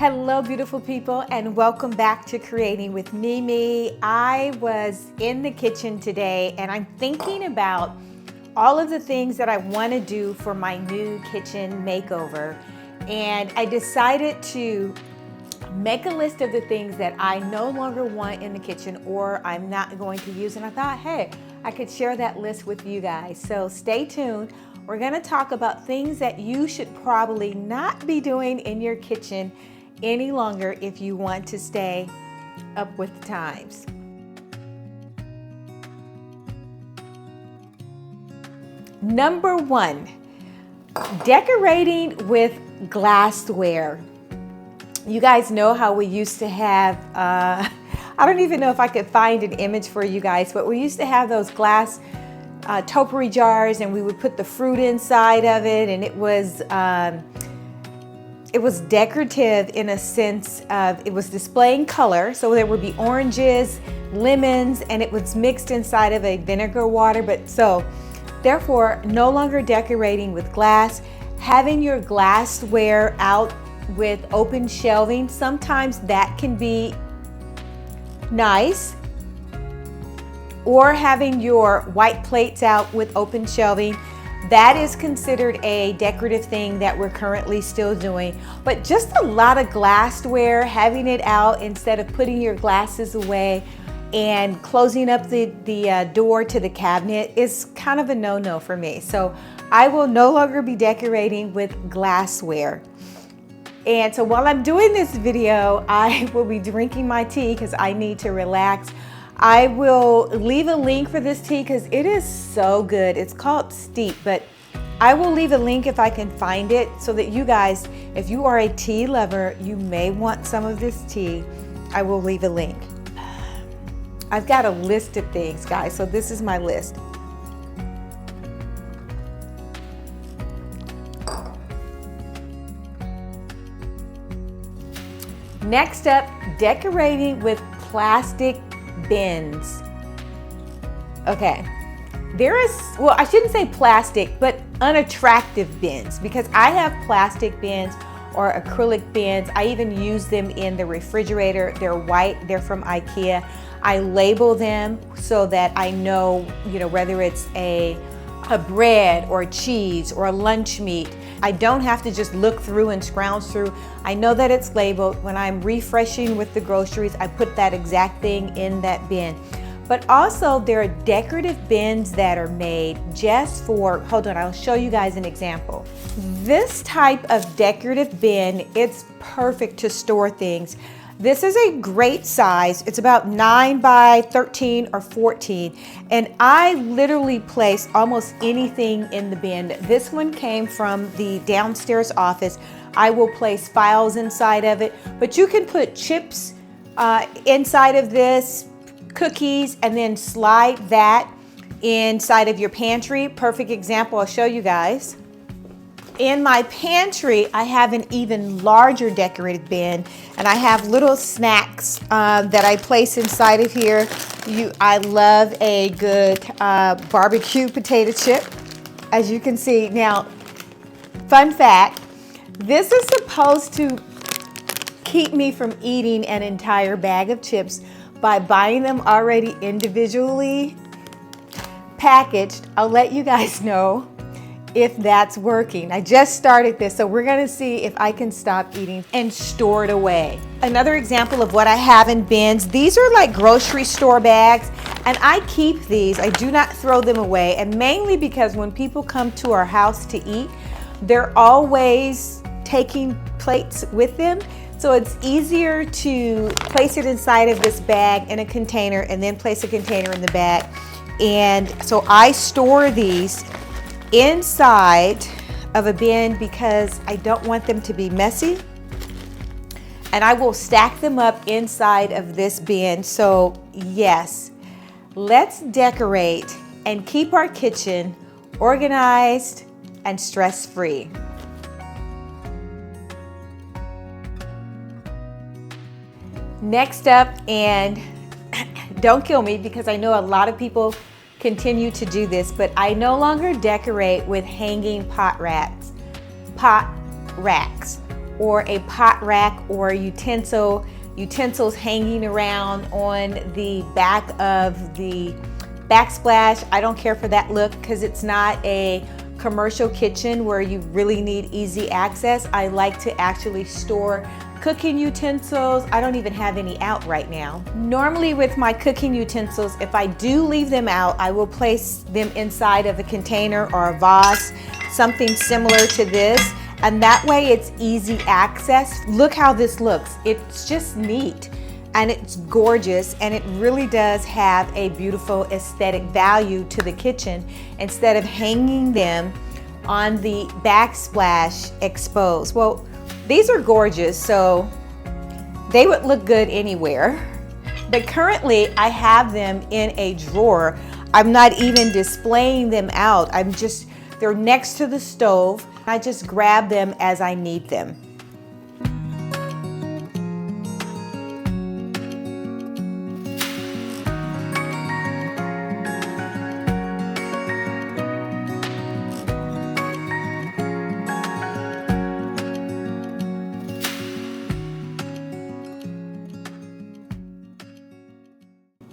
Hello beautiful people, and welcome back to Creating with Mimi. I was in the kitchen today and I'm thinking about all of the things that I want to do for my new kitchen makeover, and I decided to make a list of the things that I no longer want in the kitchen or I'm not going to use, and I thought, hey, I could share that list with you guys. So stay tuned. We're going to talk about things that you should probably not be doing in your kitchen any longer if you want to stay up with the times. Number one, decorating with glassware. You guys know how we used to have, I don't even know if I could find an image for you guys, but we used to have those glass topiary jars, and we would put the fruit inside of it, and it was decorative in a sense of it was displaying color. So there would be oranges, lemons, and it was mixed inside of a vinegar water. But so therefore, no longer decorating with glass, having your glassware out with open shelving. Sometimes that can be nice. Or having your white plates out with open shelving. That is considered a decorative thing that we're currently still doing. But just a lot of glassware, having it out instead of putting your glasses away and closing up the door to the cabinet is kind of a no-no for me. So I will no longer be decorating with glassware. And so while I'm doing this video, I will be drinking my tea because I need to relax. I will leave a link for this tea because it is so good. It's called Steep, but I will leave a link if I can find it so that you guys, if you are a tea lover, you may want some of this tea. I will leave a link. I've got a list of things, guys, so this is my list. Next up, decorating with plastic bins. Okay, well, I shouldn't say plastic, but unattractive bins, because I have plastic bins or acrylic bins. I even use them in the refrigerator. They're white, they're from IKEA. I label them so that I know, whether it's a bread or cheese or a lunch meat. I don't have to just look through and scrounge through. I know that it's labeled. When I'm refreshing with the groceries, I put that exact thing in that bin. But also there are decorative bins that are made just for, hold on, I'll show you guys an example. This type of decorative bin, it's perfect to store things. This is a great size. It's about 9 by 13 or 14. And I literally place almost anything in the bin. This one came from the downstairs office. I will place files inside of it, but you can put chips inside of this, cookies, and then slide that inside of your pantry. Perfect example, I'll show you guys. In my pantry, I have an even larger decorated bin, and I have little snacks that I place inside of here. I love a good barbecue potato chip, as you can see. Now, fun fact, this is supposed to keep me from eating an entire bag of chips by buying them already individually packaged. I'll let you guys know if that's working. I just started this, so we're gonna see if I can stop eating and store it away. Another example of what I have in bins, these are like grocery store bags, and I keep these. I do not throw them away, and mainly because when people come to our house to eat, they're always taking plates with them. So it's easier to place it inside of this bag in a container and then place a container in the bag. And so I store these inside of a bin because I don't want them to be messy, and I will stack them up inside of this bin. So yes, let's decorate and keep our kitchen organized and stress-free. Next up, and don't kill me because I know a lot of people continue to do this, but I no longer decorate with hanging pot racks. or a pot rack or utensils hanging around on the back of the backsplash. I don't care for that look because it's not a commercial kitchen where you really need easy access. I like to actually store cooking utensils. I don't even have any out right now. Normally with my cooking utensils, if I do leave them out, I will place them inside of a container or a vase, something similar to this. And that way it's easy access. Look how this looks. It's just neat and it's gorgeous, and it really does have a beautiful aesthetic value to the kitchen instead of hanging them on the backsplash exposed. Well, these are gorgeous, so they would look good anywhere. But currently I have them in a drawer. I'm not even displaying them out. They're next to the stove. I just grab them as I need them.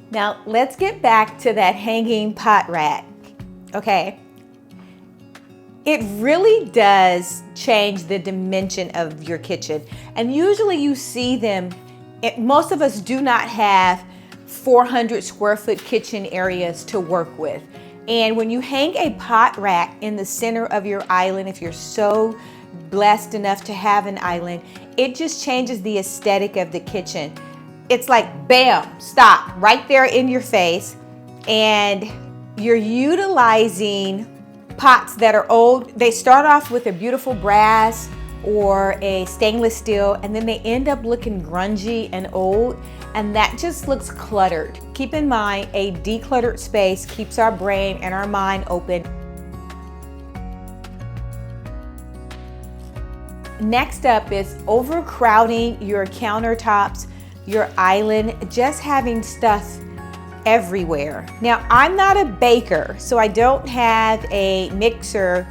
Now let's get back to that hanging pot rack, okay? It really does change the dimension of your kitchen. And usually you see them, most of us do not have 400 square foot kitchen areas to work with. And when you hang a pot rack in the center of your island, if you're so blessed enough to have an island, it just changes the aesthetic of the kitchen. It's like, bam, stop, right there in your face. And you're utilizing pots that are old. They start off with a beautiful brass or a stainless steel, and then they end up looking grungy and old, and that just looks cluttered. Keep in mind, a decluttered space keeps our brain and our mind open. Next up is overcrowding your countertops, your island, just having stuff everywhere. Now, I'm not a baker, so I don't have a mixer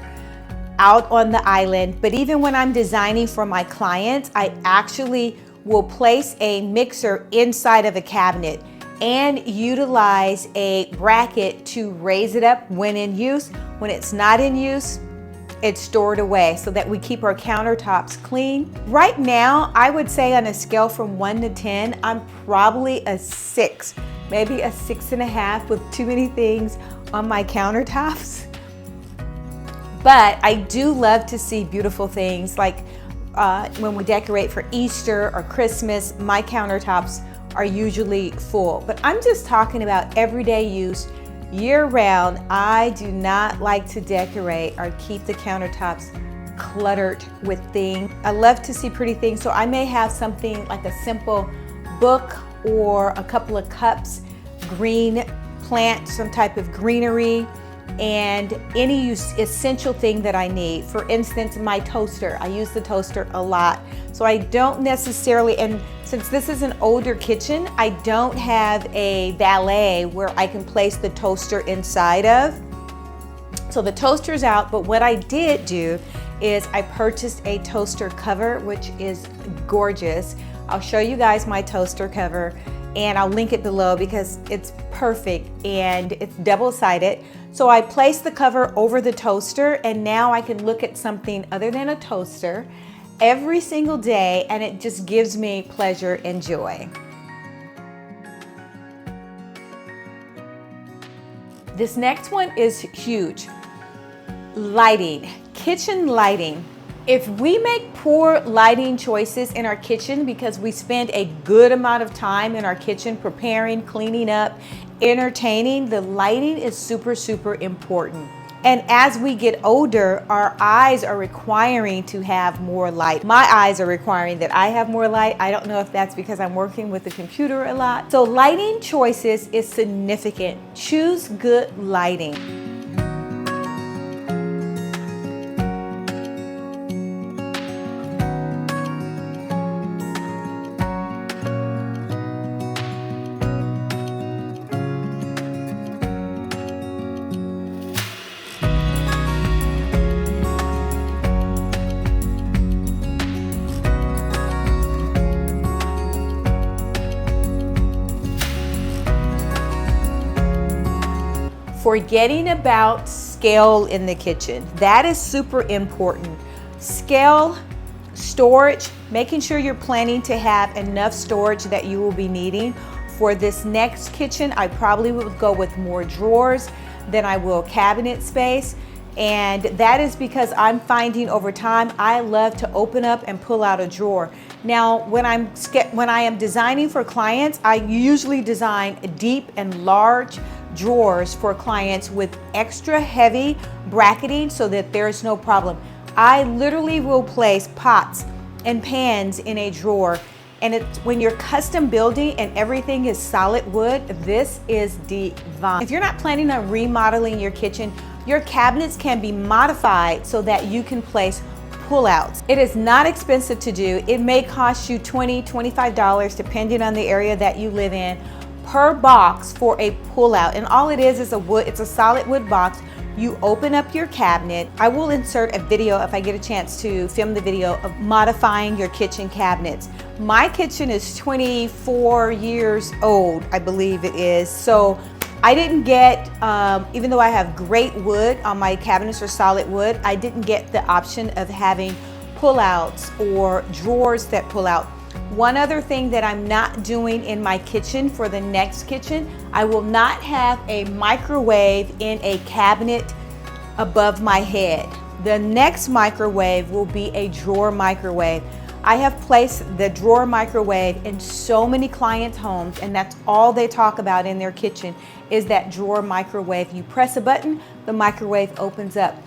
out on the island, but even when I'm designing for my clients, I actually will place a mixer inside of a cabinet and utilize a bracket to raise it up when in use. When it's not in use, it's stored away so that we keep our countertops clean. Right now, I would say on a scale from 1 to 10, I'm probably a 6, maybe a 6.5 with too many things on my countertops. But I do love to see beautiful things like when we decorate for Easter or Christmas, my countertops are usually full. But I'm just talking about everyday use. Year-round, I do not like to decorate or keep the countertops cluttered with things. I love to see pretty things, so I may have something like a simple book or a couple of cups, green plant, some type of greenery, and any essential thing that I need. For instance, my toaster. I use the toaster a lot, so I don't necessarily, and since this is an older kitchen, I don't have a valet where I can place the toaster inside of. So the toaster's out, but what I did do is I purchased a toaster cover, which is gorgeous. I'll show you guys my toaster cover, and I'll link it below because it's perfect and it's double-sided. So I placed the cover over the toaster, and now I can look at something other than a toaster every single day, and it just gives me pleasure and joy. This next one is huge. Lighting, kitchen lighting. If we make poor lighting choices in our kitchen because we spend a good amount of time in our kitchen preparing, cleaning up, entertaining, the lighting is super, super important. And as we get older, our eyes are requiring to have more light. My eyes are requiring that I have more light. I don't know if that's because I'm working with the computer a lot. So lighting choices is significant. Choose good lighting. forgetting about scale in the kitchen. That is super important. Scale, storage, making sure you're planning to have enough storage that you will be needing. For this next kitchen, I probably would go with more drawers than I will cabinet space. And that is because I'm finding over time, I love to open up and pull out a drawer. Now, when I am designing for clients, I usually design deep and large drawers for clients with extra heavy bracketing so that there's no problem. I literally will place pots and pans in a drawer. And when you're custom building and everything is solid wood, this is divine. If you're not planning on remodeling your kitchen, your cabinets can be modified so that you can place pullouts. It is not expensive to do. It may cost you $20, $25 depending on the area that you live in per box for a pullout. And all it is it's a solid wood box. You open up your cabinet. I will insert a video if I get a chance to film the video of modifying your kitchen cabinets. My kitchen is 24 years old, I believe it is. So I didn't get, even though I have great wood on my cabinets or solid wood, I didn't get the option of having pullouts or drawers that pull out. One other thing that I'm not doing in my kitchen for the next kitchen, I will not have a microwave in a cabinet above my head. The next microwave will be a drawer microwave. I have placed the drawer microwave in so many clients' homes, and that's all they talk about in their kitchen is that drawer microwave. You press a button, the microwave opens up.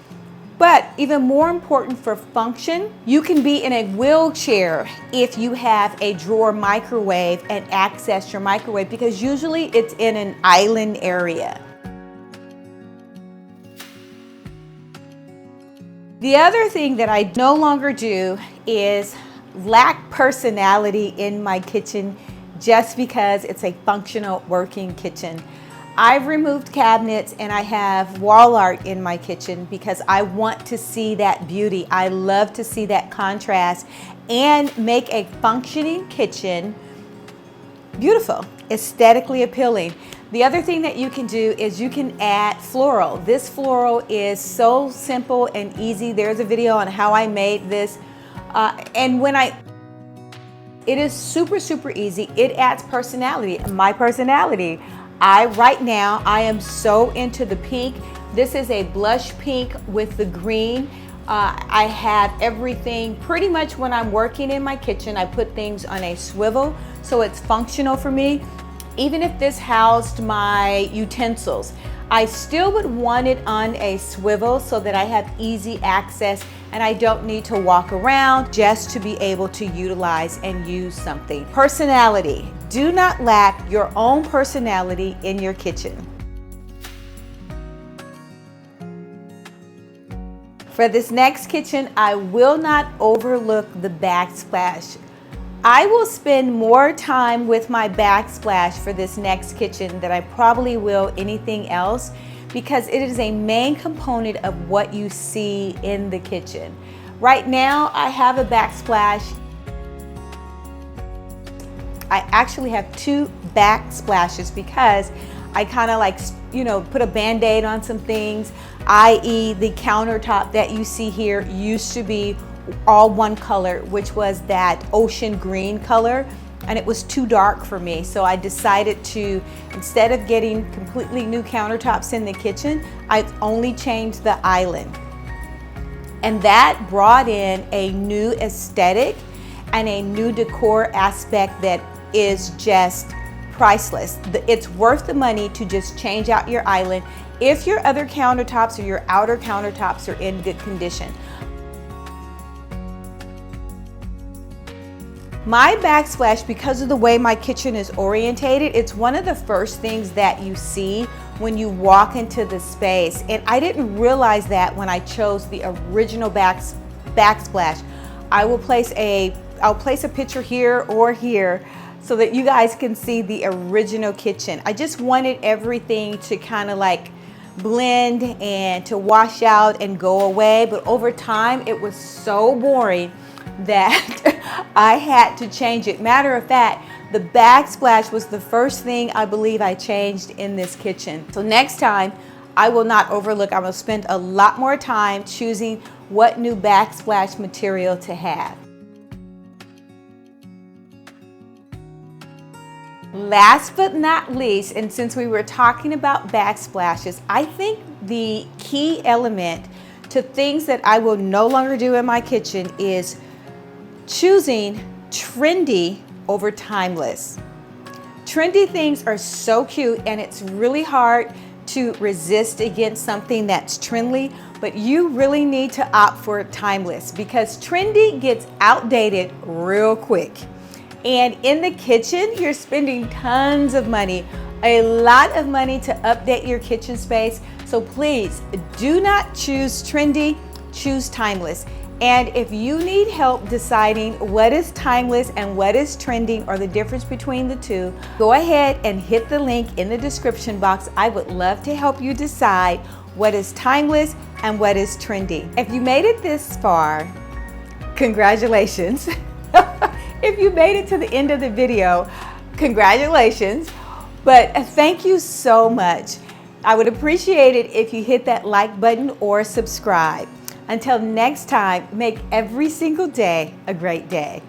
But even more important for function, you can be in a wheelchair if you have a drawer microwave and access your microwave, because usually it's in an island area. The other thing that I no longer do is lack personality in my kitchen just because it's a functional working kitchen. I've removed cabinets and I have wall art in my kitchen because I want to see that beauty. I love to see that contrast and make a functioning kitchen beautiful, aesthetically appealing. The other thing that you can do is you can add floral. This floral is so simple and easy. There's a video on how I made this. It is super, super easy. It adds personality. My personality. Right now, I am so into the pink. This is a blush pink with the green. I have everything pretty much when I'm working in my kitchen. I put things on a swivel so it's functional for me. Even if this housed my utensils, I still would want it on a swivel so that I have easy access and I don't need to walk around just to be able to utilize and use something. Personality. Do not lack your own personality in your kitchen. For this next kitchen, I will not overlook the backsplash. I will spend more time with my backsplash for this next kitchen than I probably will anything else because it is a main component of what you see in the kitchen. Right now, I have a backsplash. I actually have two backsplashes because I kind of like, put a Band-Aid on some things, i.e. the countertop that you see here used to be all one color, which was that ocean green color, and it was too dark for me. So I decided to, instead of getting completely new countertops in the kitchen, I only changed the island. And that brought in a new aesthetic and a new decor aspect that is just priceless. It's worth the money to just change out your island if your other countertops or your outer countertops are in good condition. My backsplash, because of the way my kitchen is orientated, it's one of the first things that you see when you walk into the space. And I didn't realize that when I chose the original backsplash. I'll place a picture here or here so that you guys can see the original kitchen. I just wanted everything to kind of like blend and to wash out and go away. But over time, it was so boring that I had to change it. Matter of fact, the backsplash was the first thing I believe I changed in this kitchen. So next time, I will not overlook. I will spend a lot more time choosing what new backsplash material to have. Last but not least, and since we were talking about backsplashes, I think the key element to things that I will no longer do in my kitchen is choosing trendy over timeless. Trendy things are so cute, and it's really hard to resist against something that's trendy, but you really need to opt for timeless because trendy gets outdated real quick. And in the kitchen, you're spending tons of money, a lot of money to update your kitchen space. So please do not choose trendy, choose timeless. And if you need help deciding what is timeless and what is trending or the difference between the two, go ahead and hit the link in the description box. I would love to help you decide what is timeless and what is trendy. If you made it this far, congratulations. If you made it to the end of the video, congratulations. But thank you so much. I would appreciate it if you hit that like button or subscribe. Until next time, make every single day a great day.